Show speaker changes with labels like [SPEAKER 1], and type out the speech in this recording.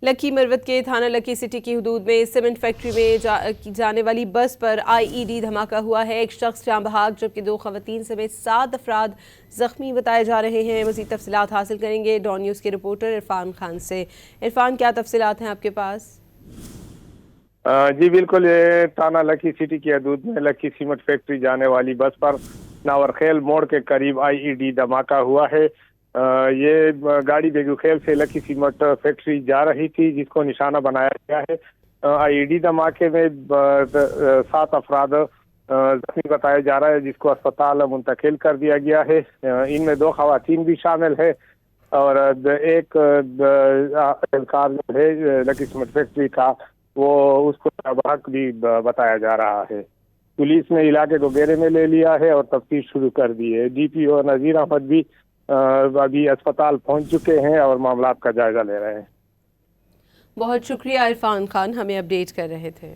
[SPEAKER 1] Lucky Marwat के थाना lucky city की हदूद में सीमेंट फैक्ट्री में जाने वाली बस पर आईईडी धमाका हुआ है। एक शख्स जाँ बहक जबकि 2 खवातीन समेत 7 अफराद जख्मी बताए जा रहे हैं। मज़ीद तफसीलात हासिल करेंगे डॉन न्यूज़ के रिपोर्टर इरफान खान से। इरफान, क्या तफसीलात हैं आपके पास?
[SPEAKER 2] जी बिल्कुल, ये थाना लकी सिटी की हदूद में लकी सीमेंट फैक्ट्री जाने वाली बस पर नावरखेल मोड़ के करीब आईईडी धमाका हुआ है। ये गाड़ी बेगूखेल से लकी सीमेंट फैक्ट्री जा रही थी, जिसको निशाना बनाया गया है। आईईडी धमाके में 7 अफराद जख्मी बताया जा रहा है, जिसको अस्पताल मुंतकिल कर दिया गया है। इनमें 2 खवातीन भी शामिल है और एक एहलकार जो है लकी सीमेंट फैक्ट्री का, वो उसको नाबालिग भी बताया जा रहा है। पुलिस ने इलाके को घेरे में ले लिया है और तफ्तीश शुरू कर दी है। डीपीओ नजीर अहमद भी अभी अस्पताल पहुंच चुके हैं और मामला का जायजा ले रहे हैं।
[SPEAKER 1] बहुत शुक्रिया इरफान खान, हमें अपडेट कर रहे थे।